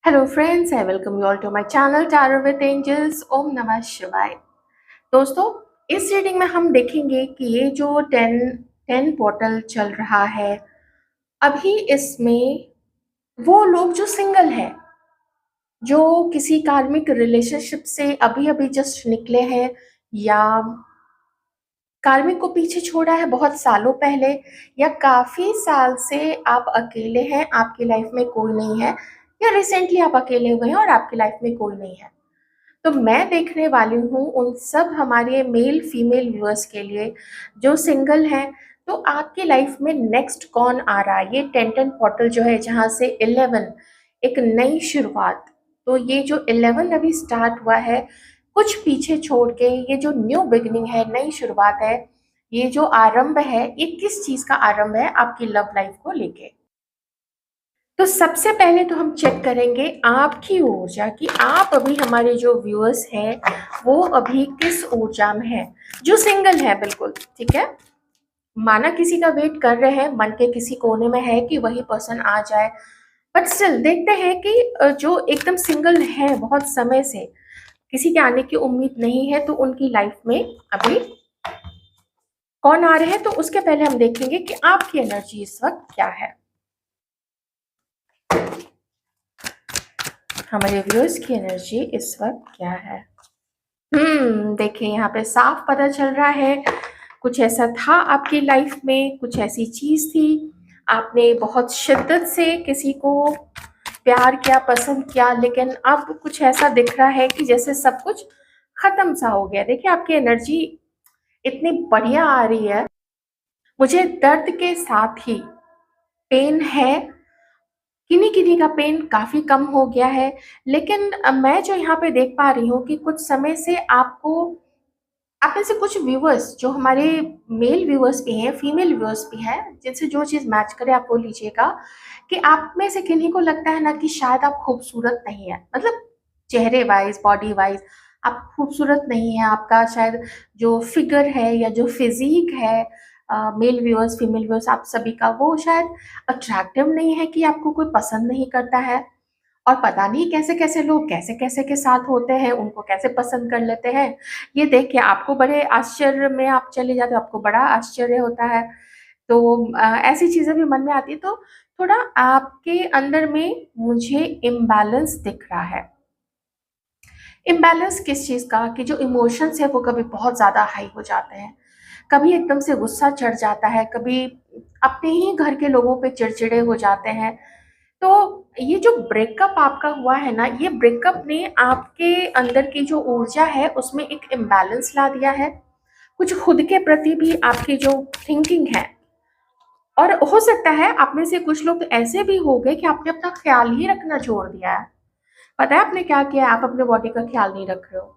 Hello friends, I welcome you all to my channel tarot with angels. ओम नमः शिवाय। दोस्तों, इस रीडिंग में हम देखेंगे कि ये जो टेन पोर्टल चल रहा है अभी, इसमें वो लोग जो सिंगल है, जो किसी कार्मिक रिलेशनशिप से अभी अभी जस्ट निकले हैं, या कार्मिक को पीछे छोड़ा है बहुत सालों पहले, या काफी साल से आप अकेले हैं, आपकी लाइफ में कोई नहीं है, या रिसेंटली आप अकेले हुए हैं और आपकी लाइफ में कोई नहीं है। तो मैं देखने वाली हूँ उन सब हमारे मेल फीमेल व्यूअर्स के लिए जो सिंगल हैं। तो आपकी लाइफ में नेक्स्ट कौन आ रहा है? ये टेन पोर्टल जो है, जहाँ से 11 एक नई शुरुआत। तो ये जो 11 अभी स्टार्ट हुआ है, कुछ पीछे छोड़ के ये जो न्यू बिगिनिंग है, नई शुरुआत है, ये जो आरंभ है, ये किस चीज का आरंभ है आपकी लव लाइफ को लेके। तो सबसे पहले तो हम चेक करेंगे आपकी ऊर्जा की आप अभी, हमारे जो व्यूअर्स हैं वो अभी किस ऊर्जा में है। जो सिंगल है, बिल्कुल ठीक है, माना किसी का वेट कर रहे हैं, मन के किसी कोने में है कि वही पर्सन आ जाए, बट स्टिल देखते हैं कि जो एकदम सिंगल है बहुत समय से, किसी के आने की उम्मीद नहीं है, तो उनकी लाइफ में अभी कौन आ रहे हैं। तो उसके पहले हम देखेंगे कि आपकी एनर्जी इस वक्त क्या है, हमारे व्यूअर्स की एनर्जी इस वक्त क्या है। देखिए, यहाँ पे साफ पता चल रहा है कुछ ऐसा था आपकी लाइफ में, कुछ ऐसी चीज थी, आपने बहुत शिद्दत से किसी को प्यार किया, पसंद किया, लेकिन अब कुछ ऐसा दिख रहा है कि जैसे सब कुछ खत्म सा हो गया। देखिए, आपकी एनर्जी इतनी बढ़िया आ रही है, मुझे दर्द के साथ ही पेन है, किन्हीं किन्हीं का पेन काफी कम हो गया है। लेकिन मैं जो यहाँ पे देख पा रही हूँ कि कुछ समय से आपको, आप में से कुछ व्यूअर्स जो हमारे मेल व्यूअर्स भी हैं, फीमेल व्यूअर्स भी हैं, जिनसे जो चीज़ मैच करे आप वो लीजिएगा, कि आप में से किन्हीं को लगता है ना कि शायद आप खूबसूरत नहीं है, मतलब चेहरे वाइज, बॉडी वाइज आप खूबसूरत नहीं है। आपका शायद जो फिगर है या जो फिजिक है, मेल व्यूअर्स फीमेल व्यूअर्स आप सभी का, वो शायद अट्रैक्टिव नहीं है, कि आपको कोई पसंद नहीं करता है। और पता नहीं कैसे कैसे लोग कैसे कैसे के साथ होते हैं, उनको कैसे पसंद कर लेते हैं। ये देख के आपको बड़े आश्चर्य में आप चले जाते हो, आपको बड़ा आश्चर्य होता है। तो ऐसी चीजें भी मन में आती है। तो थोड़ा आपके अंदर में मुझे इम्बैलेंस दिख रहा है। इम्बैलेंस किस चीज का, कि जो इमोशंस है वो कभी बहुत ज्यादा हाई हो जाते हैं, कभी एकदम से गुस्सा चढ़ जाता है, कभी अपने ही घर के लोगों पे चिड़चिड़े हो जाते हैं। तो ये जो ब्रेकअप आपका हुआ है ना, ये ब्रेकअप ने आपके अंदर की जो ऊर्जा है उसमें एक इम्बैलेंस ला दिया है। कुछ खुद के प्रति भी आपकी जो थिंकिंग है, और हो सकता है आप में से कुछ लोग तो ऐसे भी हो गए कि आपने अपना ख्याल ही रखना छोड़ दिया है। पता है आपने क्या किया? आप अपने बॉडी का ख्याल नहीं रख रहे हो।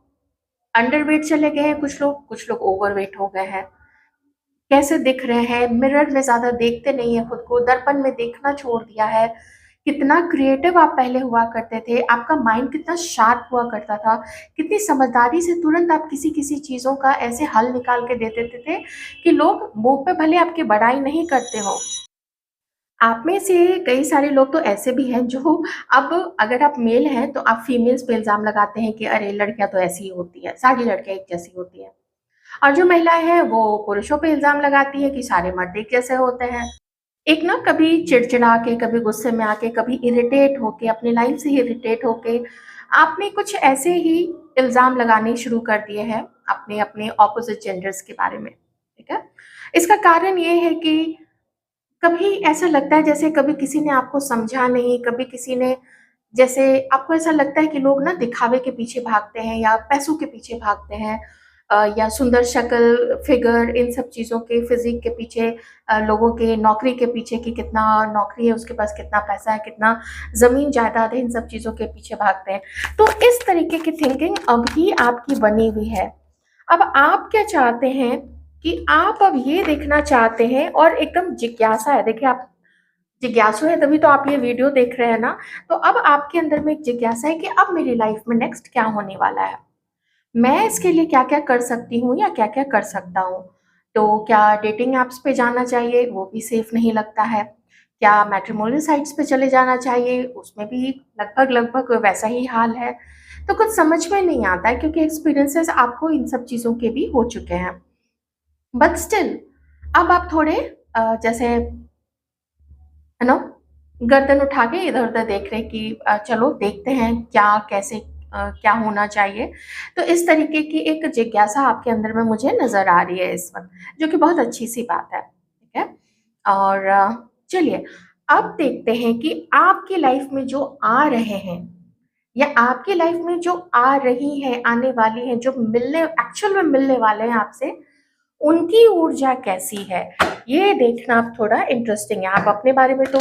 अंडरवेट चले गए हैं कुछ लोग ओवरवेट हो गए हैं। कैसे दिख रहे हैं, मिरर में ज्यादा देखते नहीं है खुद को, दर्पण में देखना छोड़ दिया है। कितना क्रिएटिव आप पहले हुआ करते थे, आपका माइंड कितना शार्प हुआ करता था, कितनी समझदारी से तुरंत आप किसी किसी चीजों का ऐसे हल निकाल के दे देते थे कि लोग मुंह पे भले आपकी बड़ाई नहीं करते हो। आप में से कई सारे लोग तो ऐसे भी हैं जो, अब अगर आप मेल हैं तो आप फीमेल्स पे इल्जाम लगाते हैं कि अरे लड़कियां तो ऐसी ही होती है, सारी लड़कियां एक जैसी होती है। और जो महिलाएं हैं वो पुरुषों पे इल्जाम लगाती है कि सारे मर्द एक जैसे होते हैं। एक ना, कभी चिड़चिड़ा के, कभी गुस्से में आके, कभी इरिटेट होके, अपनी लाइफ से ही इरिटेट होके आपने कुछ ऐसे ही इल्जाम लगाने शुरू कर दिए हैं अपने अपने ऑपोजिट जेंडर्स के बारे में। ठीक है, इसका कारण ये है कि कभी ऐसा लगता है जैसे कभी किसी ने आपको समझा नहीं, कभी किसी ने, जैसे आपको ऐसा लगता है कि लोग ना दिखावे के पीछे भागते हैं या पैसों के पीछे भागते हैं, या सुंदर शक्ल, फिगर, इन सब चीज़ों के, फिजिक के पीछे, लोगों के नौकरी के पीछे, कि कितना नौकरी है उसके पास, कितना पैसा है, कितना ज़मीन जायदाद है, इन सब चीज़ों के पीछे भागते हैं। तो इस तरीके की थिंकिंग अभी आपकी बनी हुई है। अब आप क्या चाहते हैं कि आप अब ये देखना चाहते हैं, और एकदम जिज्ञासा है। देखिए, आप जिज्ञासु है तभी तो आप ये वीडियो देख रहे हैं ना। तो अब आपके अंदर में एक जिज्ञासा है कि अब मेरी लाइफ में नेक्स्ट क्या होने वाला है, मैं इसके लिए क्या क्या कर सकती हूँ या क्या क्या कर सकता हूँ। तो क्या डेटिंग एप्स पे जाना चाहिए? वो भी सेफ नहीं लगता है। क्या मैट्रिमोनियल साइट्स पे चले जाना चाहिए? उसमें भी लगभग-लगभग वैसा ही हाल है। तो कुछ समझ में नहीं आता है क्योंकि एक्सपीरियंसेस आपको इन सब चीज़ों के भी हो चुके हैं। बट स्टिल अब आप थोड़े जैसे है ना, गर्दन उठा के इधर-उधर देख रहे हैं कि चलो देखते हैं क्या कैसे क्या होना चाहिए। तो इस तरीके की एक जिज्ञासा आपके अंदर में मुझे नज़र आ रही है इस वक़्त, जो कि बहुत अच्छी-सी बात है, ठीक है? और चलिए अब देखते हैं कि आपकी लाइफ़ में जो आ रहे हैं या आपकी लाइफ़ में जो आ रही हैं, आने वाली हैं, जो मिलने एक्चुअल में मिलने वाले हैं आपसे, उनकी ऊर्जा कैसी है? ये देखना अब थोड़ा इंटरेस्टिंग है। आप अपने बारे में तो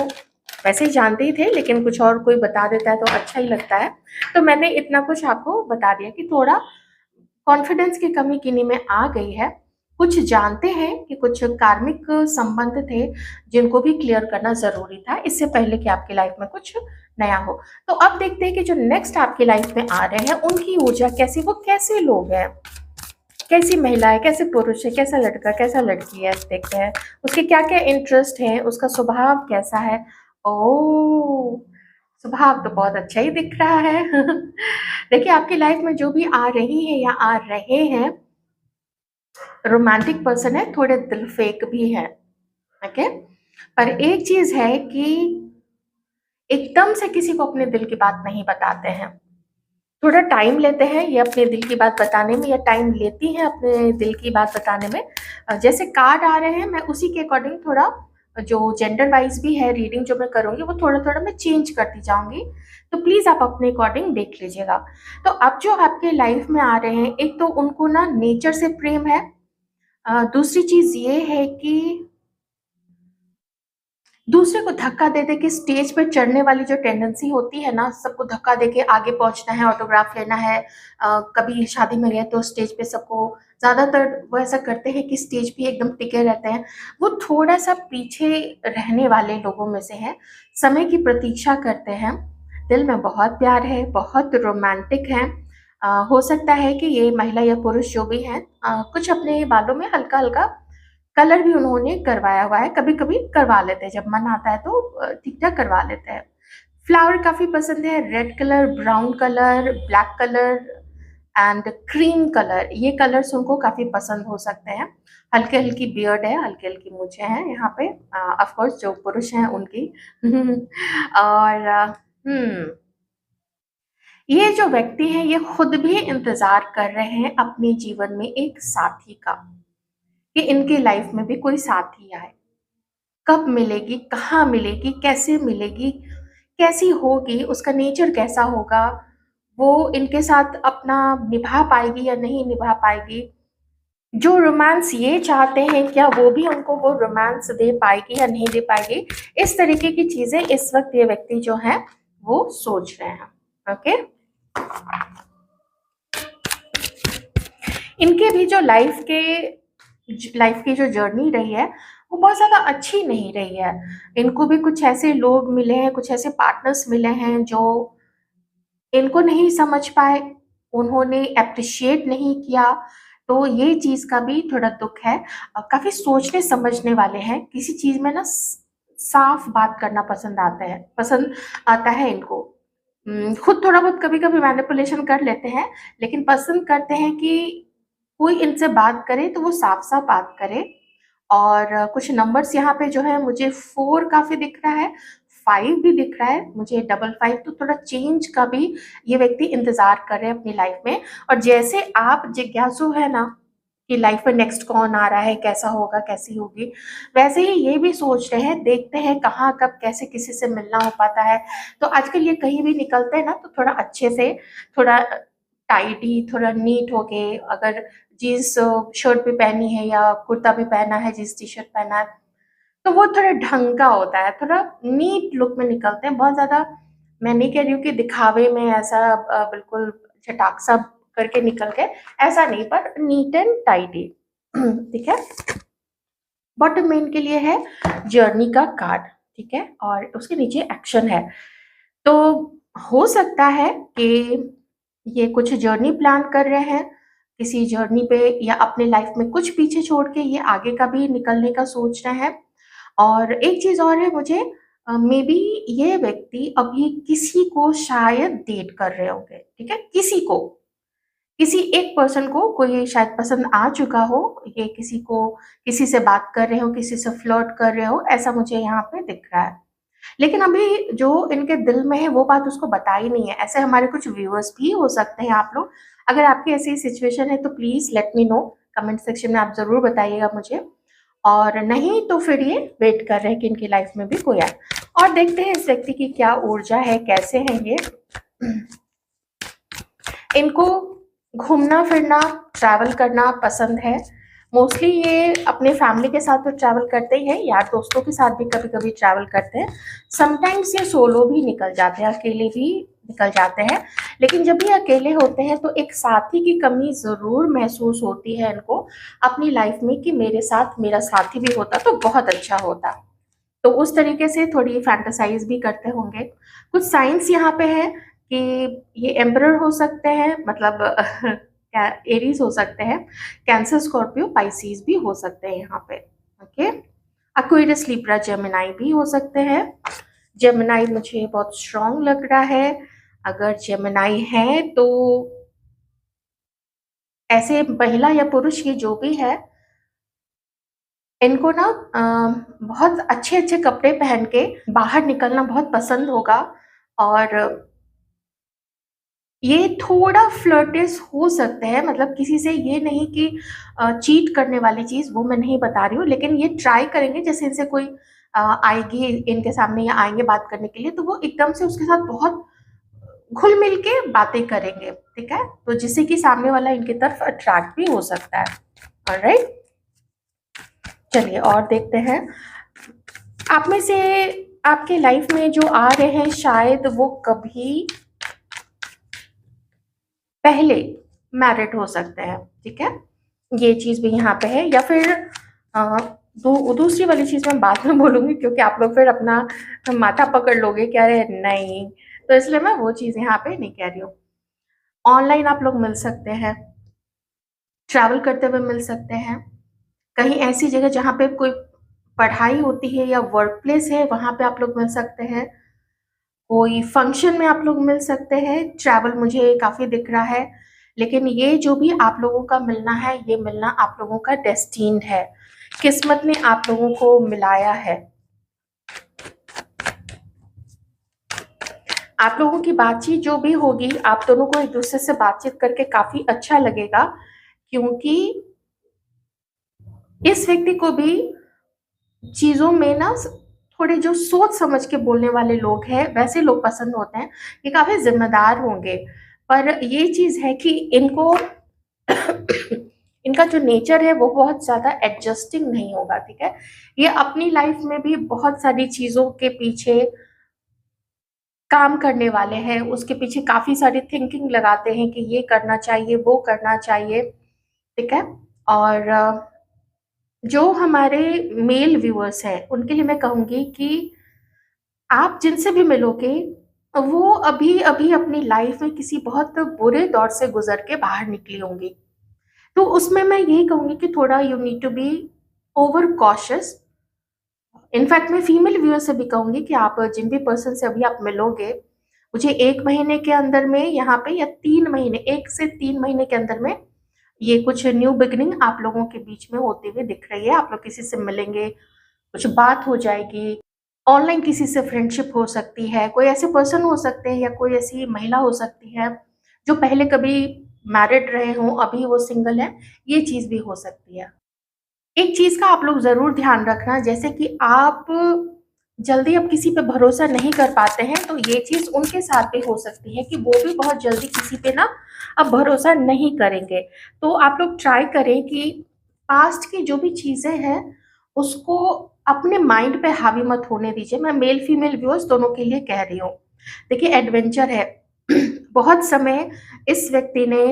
वैसे ही जानते ही थे, लेकिन कुछ और कोई बता देता है तो अच्छा ही लगता है। तो मैंने इतना कुछ आपको बता दिया कि थोड़ा कॉन्फिडेंस की कमी किन्हीं में आ गई है। कुछ जानते हैं कि कुछ कार्मिक संबंध थे, जिनको भी क्लियर करना ज़रूरी था, इससे पहले कि आपकी लाइफ़ में कुछ नया हो। तो अब देखते हैं कि जो नेक्स्ट आपकी लाइफ़ में आ रहे हैं, उनकी ऊर्जा कैसी, वो कैसे लोग हैं? कैसी महिला है, कैसे पुरुष है, कैसा लड़का, कैसा लड़की है, देखते हैं। उसके क्या-क्या इंटरेस्ट हैं, उसका स्वभाव कैसा है? ओह! स्वभाव तो बहुत अच्छा ही दिख रहा है। देखिए, आपकी लाइफ़ में जो भी आ रही है या आ रहे हैं, रोमांटिक पर्सन है, थोड़े दिलफ़ेक भी हैं, ओके? पर एक चीज़ है कि एकदम से किसी को अपने दिल की बात नहीं बताते हैं। थोड़ा टाइम लेते हैं ये अपने दिल की बात बताने में या टाइम लेती हैं अपने दिल की बात बताने में। जैसे कार्ड आ रहे हैं मैं उसी के अकॉर्डिंग थोड़ा जो जेंडर वाइज़ भी है रीडिंग जो मैं करूँगी वो थोड़ा-थोड़ा मैं चेंज करती जाऊँगी। तो प्लीज़ आप अपने अकॉर्डिंग देख लीजिएगा। तो अब जो आपके लाइफ़ में आ रहे हैं, एक तो उनको ना नेचर से प्रेम है। दूसरी चीज़ ये है कि दूसरे को धक्का दे-दे के स्टेज पे चढ़ने वाली जो टेंडेंसी होती है ना, सबको धक्का देके आगे पहुँचना है, ऑटोग्राफ लेना है। कभी शादी में गए तो स्टेज पे सबको ज़्यादातर वो ऐसा करते हैं कि स्टेज पे एकदम टिके रहते हैं। वो थोड़ा-सा पीछे रहने वाले लोगों में से हैं, समय की प्रतीक्षा करते हैं, दिल में बहुत प्यार है, बहुत रोमांटिक हैं। हो सकता है कि ये महिला या पुरुष जो भी हैं कुछ अपने बालों में हल्का-हल्का कलर भी उन्होंने करवाया हुआ है, कभी-कभी करवा लेते हैं, जब मन आता है तो ठीक-ठाक करवा लेते हैं। फ्लावर काफ़ी पसंद है, red colour, brown colour, black colour and cream colour, ये कलर्स उनको काफ़ी पसंद हो सकते हैं। हल्की-हल्की बियर्ड है, हल्की-हल्की मूंछें हैं यहाँ पे ऑफ कोर्स जो पुरुष हैं उनकी। और ये जो व्यक्ति हैं, ये खुद भी इंतज़ार कर रहे हैं अपने जीवन में एक साथी का, कि इनकी लाइफ में भी कोई साथी आए। कब मिलेगी, कहाँ मिलेगी, कैसे मिलेगी, कैसी होगी, उसका नेचर कैसा होगा, वो इनके साथ अपना निभा पाएगी या नहीं निभा पाएगी। जो रोमांस ये चाहते हैं, क्या वो भी उनको वो रोमांस दे पाएगी या नहीं दे पाएगी? इस तरीके की चीज़ें इस वक़्त ये व्यक्ति जो हैं, वो सोच रहे हैं। ओके? इनके भी जो लाइफ की जो जर्नी रही है वो बहुत ज़्यादा अच्छी नहीं रही है। इनको भी कुछ ऐसे लोग मिले हैं, कुछ ऐसे पार्टनर्स मिले हैं जो इनको नहीं समझ पाए, उन्होंने एप्रिशिएट नहीं किया, तो ये चीज़ का भी थोड़ा दुःख है। काफ़ी सोचने समझने वाले हैं, किसी चीज़ में ना साफ बात करना पसंद आता है इनको। खुद थोड़ा बहुत कभी-कभी मैनिपुलेशन कर लेते हैं, लेकिन पसंद करते हैं कि कोई इनसे बात करे तो वो साफ-साफ बात करे। और कुछ नंबर्स यहाँ पे जो है मुझे 4 काफ़ी दिख रहा है, 5 भी दिख रहा है, मुझे डबल 5 तो थोड़ा चेंज का भी ये व्यक्ति इंतज़ार कर रहे हैं अपनी लाइफ़ में। और जैसे आप जिज्ञासु हैं ना, कि लाइफ़ में नेक्स्ट कौन आ रहा है, कैसा होगा, कैसी होगी, वैसे ही ये भी सोच रहे हैं, देखते हैं कहाँ, कब, कैसे किसी से मिलना हो पाता है। तो आजकल ये कहीं भी निकलते हैं ना तो थोड़ा अच्छे से, थोड़ा टाइडी, थोड़ा नीट होके, अगर जीन्स शर्ट भी पहनी है या कुर्ता भी पहना है, जीन्स टी-शर्ट पहना है, तो वो थोड़ा ढंग का होता है, थोड़ा नीट लुक में निकलते हैं। बहुत ज़्यादा मैं नहीं कह रही हूँ कि दिखावे में ऐसा बिल्कुल चटाक-सा करके निकल के, ऐसा नहीं, पर नीट एंड टाइडी। ठीक है? बॉटम में इनके लिए है जर्नी का कार्ड, ठीक है? और उसके नीचे एक्शन है। तो हो सकता है कि ये कुछ जर्नी प्लान कर रहे हैं, किसी जर्नी पे या अपने लाइफ में कुछ पीछे छोड़ के ये आगे का भी निकलने का सोच रहे हैं। और एक चीज़ और है मुझे, मे बी ये व्यक्ति अभी किसी को शायद डेट कर रहे होंगे, ठीक है? किसी को, किसी एक पर्सन को कोई शायद पसंद आ चुका हो, ये किसी को किसी से बात कर रहे हो, किसी से फ्लर्ट कर रहे हो, ऐसा मुझे यहाँ पे दिख रहा है। लेकिन अभी जो इनके दिल में है वो बात उसको बताई नहीं है। ऐसे हमारे कुछ व्यूअर्स भी हो सकते हैं आप लोग। अगर आपकी ऐसी सिचुएशन है तो please let me know, comment section में आप ज़रूर बताइएगा मुझे। और नहीं तो फिर ये वेट कर रहे हैं कि इनकी लाइफ में भी कोई आए। और देखते हैं इस व्यक्ति की क्या ऊर्जा है, कैसे हैं ये। इनको घूमना-फिरना, ट्रैवल करना पसंद है। मोस्टली ये अपने फैमिली के साथ तो ट्रैवल करते ही हैं, यार दोस्तों के साथ भी कभी-कभी ट्रैवल करते हैं। समटाइम्स ये सोलो भी निकल जाते हैं, अकेले भी निकल जाते हैं। लेकिन जब ये अकेले होते हैं तो एक साथी की कमी ज़रूर महसूस होती है इनको अपनी लाइफ में कि मेरे साथ मेरा साथी भी होता तो बहुत अच्छा होता। तो उस तरीके से थोड़ी फैंटेसाइज़ भी करते होंगे। कुछ साइन्स यहाँ पे है कि ये एम्परर हो सकते हैं, मतलब क्या एरीज़ हो सकते हैं, कैंसर, स्कॉर्पियो, पाइसेस भी हो सकते हैं यहाँ पे, ओके? एक्वेरियस, लिब्रा, जेमिनी भी हो सकते हैं। जेमिनी मुझे बहुत स्ट्रॉन्ग लग रहा है। अगर जेमिनी है तो ऐसे महिला या पुरुष ये जो भी है, इनको ना बहुत अच्छे-अच्छे कपड़े पहन के बाहर निकलना बहुत पसंद होगा। और ये थोड़ा फ्लर्टिश हो सकते हैं, मतलब किसी से ये नहीं कि चीट करने वाली चीज़ वो मैं नहीं बता रही हूँ, लेकिन ये ट्राई करेंगे जैसे इनसे कोई आएगी इनके सामने या आएँगे बात करने के लिए, तो वो एकदम से उसके साथ बहुत घुल-मिल के बातें करेंगे, ठीक है? तो जिससे कि सामने वाला इनकी तरफ अट्रैक्ट भी हो सकता है। ऑलराइट? चलिए और देखते हैं। आप में से आपके लाइफ में जो आ रहे हैं शायद वो कभी पहले मैरिड हो सकते हैं, ठीक है? ये चीज़ भी यहाँ पे है। या फिर अ, दूसरी वाली चीज़ मैं बाद में बोलूँगी क्योंकि आप लोग फिर अपना माथा पकड़ लोगे कि अरे नहीं, तो इसलिए मैं वो चीज़ यहाँ पे नहीं कह रही हूँ। ऑनलाइन आप लोग मिल सकते हैं, ट्रैवल करते हुए मिल सकते हैं, कहीं ऐसी जगह जहाँ पे कोई पढ़ाई होती है या वर्क प्लेस है वहाँ पे आप लोग मिल सकते हैं, कोई फंक्शन में आप लोग मिल सकते हैं। ट्रैवल मुझे काफ़ी दिख रहा है, लेकिन ये जो भी आप लोगों का मिलना है, ये मिलना आप लोगों का डेस्टिन्ड है, किस्मत ने आप लोगों को मिलाया है। आप लोगों की बातचीत जो भी होगी, आप दोनों को एक दूसरे से बातचीत करके काफ़ी अच्छा लगेगा, क्योंकि इस व्यक्ति को भी चीज़ों में ना थोड़े जो सोच समझ के बोलने वाले लोग हैं, वैसे लोग पसंद होते हैं। ये काफ़ी ज़िम्मेदार होंगे, पर ये चीज़ है कि इनको इनका जो नेचर है वो बहुत ज़्यादा एडजस्टिंग नहीं होगा, ठीक है? ये अपनी लाइफ में भी बहुत सारी चीज़ों के पीछे काम करने वाले हैं, उसके पीछे काफ़ी सारी थिंकिंग लगाते हैं कि ये करना चाहिए, वो करना चाहिए, ठीक है? और जो हमारे मेल व्यूअर्स हैं, उनके लिए मैं कहूँगी कि आप जिनसे भी मिलोगे, वो अभी-अभी अपनी लाइफ में किसी बहुत बुरे दौर से गुज़र के बाहर निकली होंगी। तो उसमें मैं यही कहूँगी कि थोड़ा you need to be over cautious. In fact मैं फीमेल व्यूअर से भी कहूँगी कि आप जिन भी पर्सन से अभी आप मिलोगे, मुझे 1 महीने के अंदर में यहाँ पे या 3 महीने, 1 से 3 महीने के अंदर में ये कुछ न्यू बिगिनिंग आप लोगों के बीच में होते हुए दिख रही है। आप लोग किसी से मिलेंगे, कुछ बात हो जाएगी, ऑनलाइन किसी से फ्रेंडशिप हो सकती है, कोई ऐसे पर्सन हो सकते हैं या कोई ऐसी महिला हो सकती है, जो पहले कभी मैरिड रहे हों, अभी वो सिंगल हैं, ये चीज़ भी हो सकती है। एक चीज़ का आप लोग ज़रूर ध्यान रखना, जैसे कि आप जल्दी अब किसी पे भरोसा नहीं कर पाते हैं, तो ये चीज़ उनके साथ भी हो सकती है कि वो भी बहुत जल्दी किसी पे ना अब भरोसा नहीं करेंगे। तो आप लोग ट्राई करें कि पास्ट की जो भी चीज़ें हैं, उसको अपने माइंड पे हावी मत होने दीजिए। मैं मेल फीमेल व्यूअर्स दोनों के लिए कह रही हूँ। देखिए एडवेंचर है, बहुत समय इस व्यक्ति ने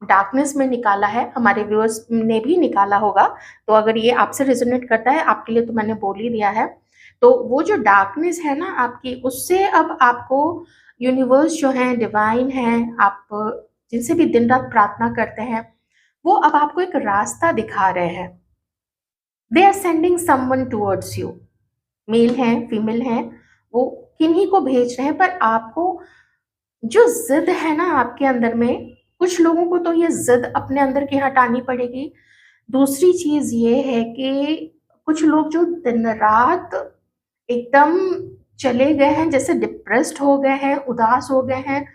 डार्कनेस में निकाला है, हमारे व्यूअर्स ने भी निकाला होगा, तो अगर ये आपसे रेज़ोनेट करता है, आपके लिए तो मैंने बोल ही दिया है। तो वो जो डार्कनेस है ना आपकी, उससे अब आपको यूनिवर्स जो है, डिवाइन है, आप जिनसे भी दिन-रात प्रार्थना करते हैं, वो अब आपको एक रास्ता दिखा रहे हैं। They are sending someone towards you. Male हैं, फीमेल हैं, वो किन्हीं को भेज रहे हैं, पर आपको जो ज़िद है ना आपके अंदर में, कुछ लोगों को तो ये ज़िद अपने अंदर की हटानी पड़ेगी। दूसरी चीज़ ये है कि कुछ लोग जो दिन-रात एकदम चले गए हैं, जैसे डिप्रेस्ड हो गए हैं, उदास हो गए हैं,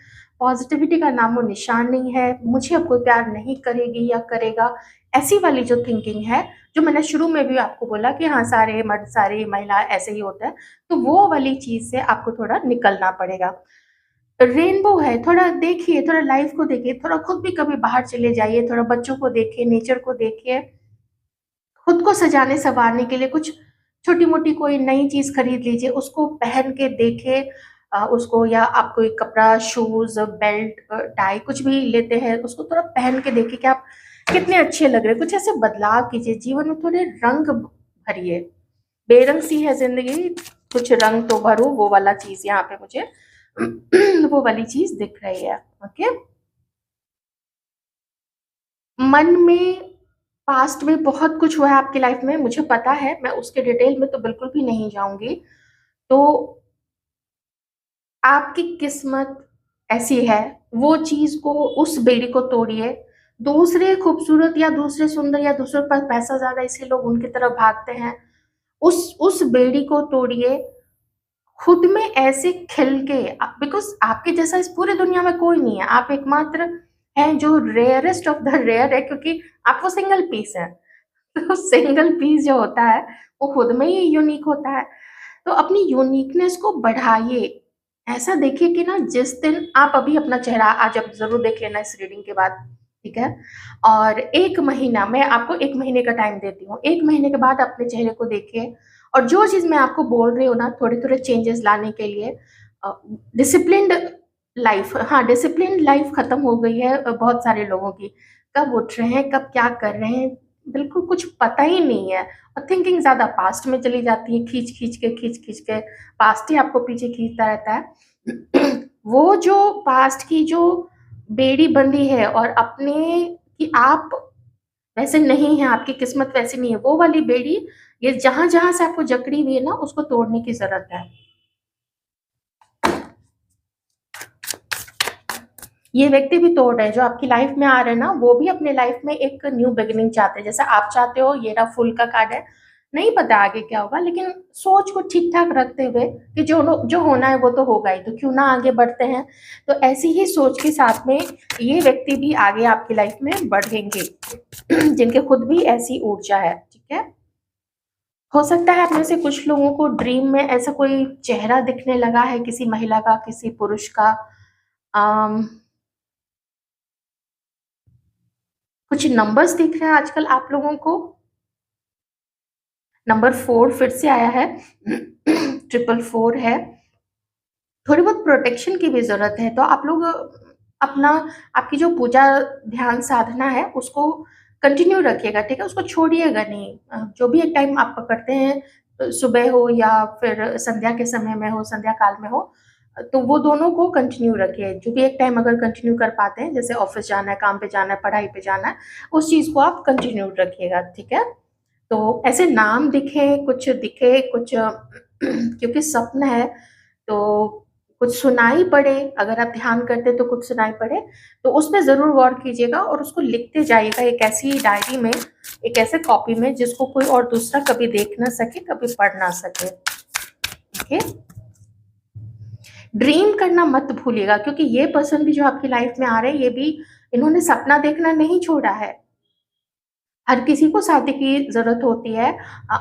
पॉज़िटिविटी का नामो-निशान नहीं है, मुझे अब कोई प्यार नहीं करेगी या करेगा, ऐसी वाली जो थिंकिंग है, जो मैंने शुरू में भी आपको बोला कि हाँ, सारे मर्द, सारी महिला ऐसे ही होते हैं, तो वो वाली चीज़ से आपको थोड़ा निकलना पड़ेगा। रेनबो है, थोड़ा देखिए, थोड़ा लाइफ़ को देखिए, थोड़ा खुद भी कभी बाहर चले जाइए, थोड़ा बच्चों को देखिए, नेचर को देखिए, खुद को सजाने-सँवारने के लिए कुछ छोटी-मोटी कोई नई चीज़ खरीद लीजिए, उसको पहन के देखें, उसको, या आप कोई कपड़ा, शूज़, बेल्ट, टाई कुछ भी लेते हैं, उसको थोड़ा पहन के देखिए कि आप कितने अच्छे लग रहे हैं। कुछ ऐसे बदलाव कीजिए, जीवन में थोड़े रंग भरिए। बेरंग सी है ज़िंदगी, कुछ रंग तो भरो, वो वाला चीज़ यहाँ पे मुझे वो वाली चीज़ दिख रही है। ओके? मन में पास्ट में बहुत कुछ हुआ है आपकी लाइफ में, मुझे पता है, मैं उसके डिटेल में तो बिल्कुल भी नहीं जाऊँगी। तो आपकी किस्मत ऐसी है, वो चीज़ को, उस बेड़ी को तोड़िए। दूसरे खूबसूरत या दूसरे सुंदर या दूसरों के पास पैसा ज़्यादा इसलिए लोग उनकी तरफ भागते हैं। उस बेड़ी को तोड़िए, खुद में ऐसे खिल के, बिकॉज़ आपके जैसा इस पूरी दुनिया में कोई नहीं है। आप एकमात्र हैं जो रेयरेस्ट ऑफ द रेयर है, क्योंकि आप वो सिंगल पीस हैं। तो सिंगल पीस जो होता है, वो खुद में ही यूनिक होता है। तो अपनी यूनिकनेस को बढ़ाइए। ऐसा देखिए कि ना, जिस दिन आप अभी अपना चेहरा आज आप ज़रूर देख लेना इस रीडिंग के बाद, ठीक है? और 1 महीना, मैं आपको 1 महीने का टाइम देती हूँ। 1 महीने के बाद अपने चेहरे को देखिए, और जो चीज़ मैं आपको बोल रही हूँ ना, थोड़े-थोड़े चेंजेज़ लाने के लिए, डिसिप्लिन्ड लाइफ़, हाँ, डिसिप्लिन्ड लाइफ़ खत्म हो गई है बहुत सारे लोगों की। कब उठ रहे हैं, कब क्या कर रहे हैं, बिल्कुल कुछ पता ही नहीं है, और थिंकिंग ज़्यादा पास्ट में चली जाती है, खींच-खींच के पास्ट ही आपको पीछे खींचता रहता है। वो जो पास्ट की जो बेड़ी बंधी है, और अपने, कि आप वैसे नहीं हैं, आपकी किस्मत वैसी नहीं है, वो वाली बेड़ी, ये जहाँ-जहाँ से आपको जकड़ी हुई है ना, उसको तोड़ने की ज़रूरत है। ये व्यक्ति भी तोड़ रहे हैं, जो आपकी लाइफ में आ रहे हैं ना, वो भी अपने लाइफ में एक न्यू बिगिनिंग चाहते हैं। जैसे आप चाहते हो, ये रहा फूल का कार्ड है, नहीं पता आगे क्या होगा, लेकिन सोच को ठीक-ठाक रखते हुए कि जो होना है वो तो होगा ही, तो क्यों ना आगे बढ़ते हैं। तो ऐसी ही सोच के साथ में ये व्यक्ति भी आगे आपकी लाइफ में बढ़ेंगे, जिनके खुद भी ऐसी ऊर्जा है, ठीक है? हो सकता है आप में से कुछ लोगों को ड्रीम में ऐसा कोई चेहरा दिखने लगा है, किसी महिला का, किसी पुरुष का। अम कुछ नंबर्स दिख रहे हैं आजकल आप लोगों को। नंबर 4 फिर से आया है। 444 है। थोड़ी बहुत प्रोटेक्शन की भी ज़रूरत है, तो आप लोग अपना, आपकी जो पूजा ध्यान साधना है उसको कंटिन्यू रखिएगा, ठीक है? उसको छोड़िएगा नहीं। जो भी एक टाइम आप पकड़ते हैं, सुबह हो या फिर संध्या के समय में हो, संध्या काल में हो, तो वो दोनों को कंटिन्यू रखिए। जो भी एक टाइम अगर कंटिन्यू कर पाते हैं, जैसे ऑफ़िस जाना है, काम पे जाना है, पढ़ाई पे जाना है, उस चीज़ को आप कंटिन्यू रखिएगा, ठीक है? तो ऐसे नाम दिखे, कुछ दिखे, कुछ क्योंकि स्वप्न है, तो कुछ सुनाई पड़े, अगर आप ध्यान करते तो कुछ सुनाई पड़े, तो उसपे ज़रूर गौर कीजिएगा, और उसको लिखते जाइएगा एक ऐसी डायरी में, एक ऐसे कॉपी में जिसको कोई और दूसरा कभी देख ना सके, कभी पढ़ ना सके, ओके? ड्रीम करना मत भूलिएगा, क्योंकि ये पर्सन भी जो आपकी लाइफ में आ रहे हैं, ये भी, इन्होंने सपना देखना नहीं छोड़ा है। हर किसी को शादी की ज़रूरत होती है,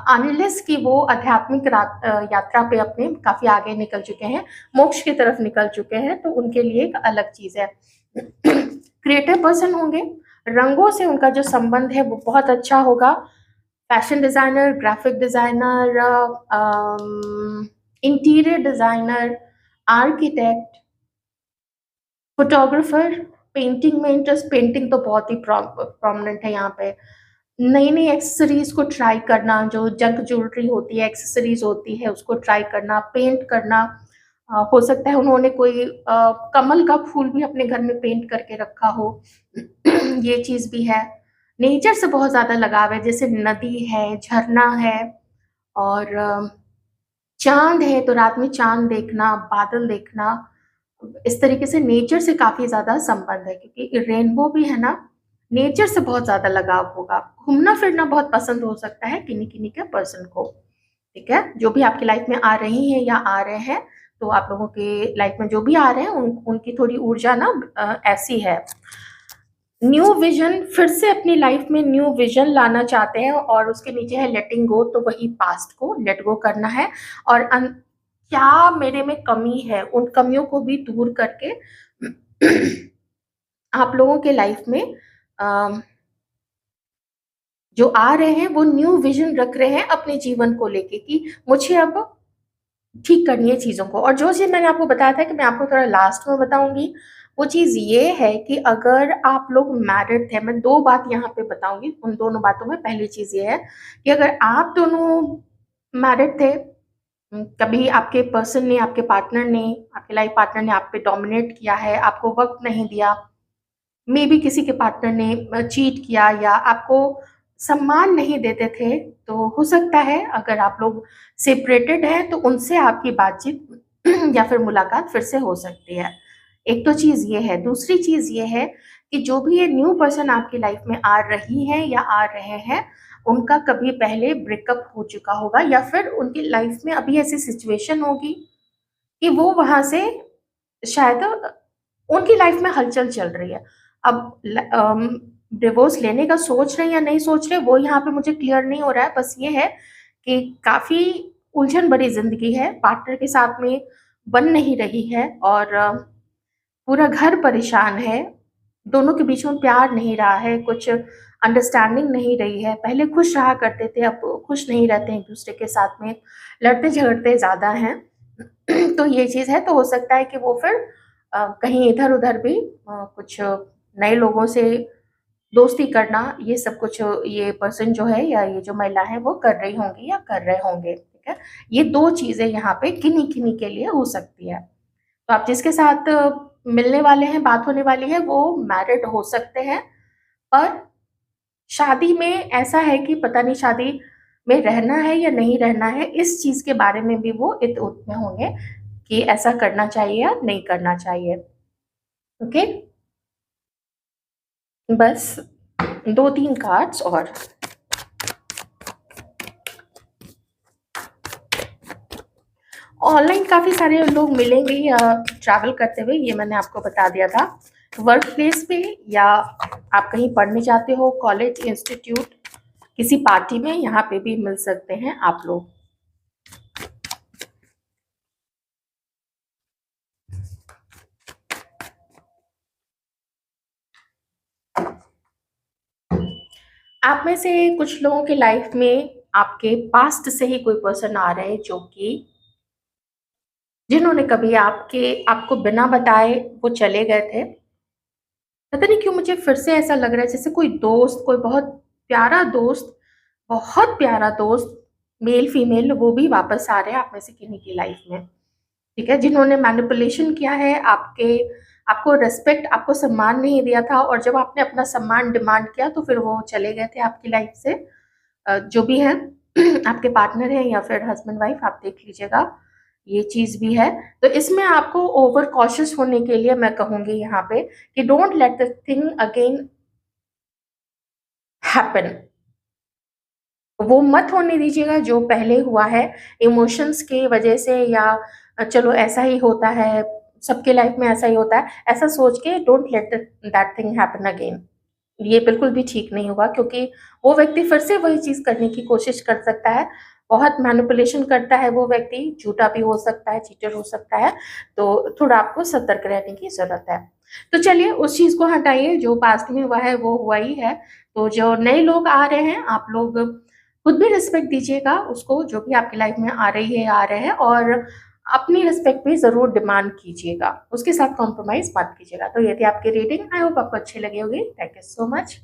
अनलेस कि वो आध्यात्मिक यात्रा पे अपने काफ़ी आगे निकल चुके हैं, मोक्ष की तरफ निकल चुके हैं, तो उनके लिए एक अलग चीज़ है। क्रिएटिव पर्सन होंगे, रंगों से उनका जो संबंध है वो बहुत अच्छा होगा। Fashion designer, graphic designer, interior designer, architect, photographer, painting में इंटरेस्ट, पेंटिंग तो बहुत ही प्रोमिनेंट है यहाँ पे। नई-नई एक्सेसरीज़ को ट्राई करना, जो जंक ज्वेलरी होती है, एक्सेसरीज़ होती है, उसको ट्राई करना, पेंट करना। हो सकता है उन्होंने कोई कमल का फूल भी अपने घर में पेंट करके रखा हो। ये चीज़ भी है। नेचर से बहुत ज़्यादा लगाव है, जैसे नदी है, झरना है, और चाँद है तो रात में चाँद देखना, बादल देखना, इस तरीके से नेचर से काफ़ी ज़्यादा संबंध है, क्योंकि रेनबो भी है ना, नेचर से बहुत ज़्यादा लगाव होगा। घूमना-फिरना बहुत पसंद हो सकता है किन्हीं-किन्हीं के पर्सन को, ठीक है? जो भी आपकी लाइफ़ में आ रही हैं या आ रहे हैं, तो आप लोगों के लाइफ़ में जो भी आ रहे हैं उनकी थोड़ी ऊर्जा ना ऐसी है। न्यू विज़न, फिर से अपनी लाइफ़ में न्यू विज़न लाना चाहते हैं, और उसके नीचे है लेटिंग गो, तो वही पास्ट को लेट गो करना है, और क्या मेरे में कमी है, उन कमियों को भी दूर करके आप लोगों के लाइफ़ में अ, जो आ रहे हैं वो न्यू विज़न रख रहे हैं अपने जीवन को लेके, कि मुझे अब ठीक करनी है चीज़ों को। और जो चीज़ मैंने आपको बताया था कि मैं आपको थोड़ा लास्ट में बताऊँगी, वो चीज़ ये है कि अगर आप लोग मैरिड थे, मैं 2 बात यहाँ पे बताऊँगी, उन दोनों बातों में पहली चीज़ ये है कि अगर आप दोनों मैरिड थे, कभी आपके पर्सन ने, आपके पार्टनर ने, आपके लाइफ पार्टनर ने आप पे डोमिनेट किया है, आपको वक़्त नहीं दिया, मेबी किसी के पार्टनर ने चीट किया या आपको सम्मान नहीं देते थे, तो हो सकता है अगर आप लोग सेपरेटेड हैं तो उनसे आपकी बातचीत या फिर मुलाकात फिर से हो सकती है। एक तो चीज़ ये है, दूसरी चीज़ ये है कि जो भी ये न्यू पर्सन आपकी लाइफ में आ रही हैं या आ रहे हैं, उनका कभी पहले ब्रेकअप हो चुका होगा, या फिर उनकी लाइफ में अभी ऐसी सिचुएशन होगी कि वो वहाँ से शायद उनकी लाइफ में हलचल चल रही है। अब डिवोर्स लेने का सोच रहे हैं या नहीं सोच रहे, वो यहाँ पे मुझे क्लियर नहीं हो रहा है। बस ये है कि काफ़ी उलझन भरी ज़िंदगी है, पार्टनर के साथ में बन नहीं रही है, और पूरा घर परेशान है, दोनों के बीच में प्यार नहीं रहा है, कुछ अंडरस्टैंडिंग नहीं रही है। पहले खुश रहा करते थे, अब खुश नहीं रहते हैं एक-दूसरे के साथ में, लड़ते-झगड़ते ज़्यादा हैं। तो ये चीज़ है, तो हो सकता है कि वो फिर कहीं इधर-उधर भी कुछ नए लोगों से दोस्ती करना, ये सब कुछ ये पर्सन जो है या ये जो महिला है वो कर रही होंगी या कर रहे होंगे, ठीक है? ये 2 चीज़ें यहाँ पे किन्हीं-किन्हीं के लिए हो सकती है। तो आप जिसके साथ मिलने वाले हैं, बात होने वाली है, वो मैरिड हो सकते हैं, पर शादी में ऐसा है कि पता नहीं शादी में रहना है या नहीं रहना है, इस चीज़ के बारे में भी वो इत-उत में होंगे कि ऐसा करना चाहिए या नहीं करना चाहिए। ओके? बस 2-3 कार्ड्स और। ऑनलाइन काफ़ी सारे लोग मिलेंगे या ट्रैवल करते हुए, ये मैंने आपको बता दिया था। वर्क प्लेस पे, या आप कहीं पढ़ने जाते हो, कॉलेज, इंस्टीट्यूट, किसी पार्टी में, यहाँ पे भी मिल सकते हैं आप लोग। आप में से कुछ लोगों के लाइफ में आपके पास्ट से ही कोई पर्सन आ रहे हैं, जो कि जिन्होंने कभी आपको बिना बताए वो चले गए थे। पता नहीं क्यों मुझे फिर से ऐसा लग रहा है जैसे कोई दोस्त, कोई बहुत प्यारा दोस्त, मेल फीमेल, वो भी वापस आ रहे हैं आप में से किन्हीं की लाइफ में, ठीक है? जिन्होंने मैनिपुलेशन किया है, आपको रिस्पेक्ट, आपको सम्मान नहीं दिया था, और जब आपने अपना सम्मान डिमांड किया तो फिर वो चले गए थे आपकी लाइफ से। जो भी है आपके पार्टनर हैं या फिर हस्बैंड वाइफ, आप देख लीजिएगा, ये चीज़ भी है। तो इसमें आपको ओवर कॉशियस होने के लिए मैं कहूँगी यहाँ पे कि don't let the thing again happen. वो मत होने दीजिएगा जो पहले हुआ है, इमोशंस की वजह से, या चलो ऐसा ही होता है, सबके लाइफ में ऐसा ही होता है, ऐसा सोच के don't let that thing happen again. ये बिल्कुल भी ठीक नहीं होगा, क्योंकि वो व्यक्ति फिर से वही चीज़ करने की कोशिश कर सकता है। बहुत मैनिपुलेशन करता है वो व्यक्ति, झूठा भी हो सकता है, चीटर हो सकता है, तो थोड़ा आपको सतर्क रहने की ज़रूरत है। तो चलिए उस चीज़ को हटाइए, जो पास्ट में हुआ है वो हुआ ही है। तो जो नए लोग आ रहे हैं, आप लोग खुद भी रिस्पेक्ट दीजिएगा उसको, जो भी आपकी लाइफ में आ रही है, आ रहे हैं, और अपनी रिस्पेक्ट भी ज़रूर डिमांड कीजिएगा, उसके साथ कॉम्प्रोमाइज़ मत कीजिएगा। तो ये थी आपकी रीडिंग, आई होप आपको अच्छी लगी होगी। Thank you so much.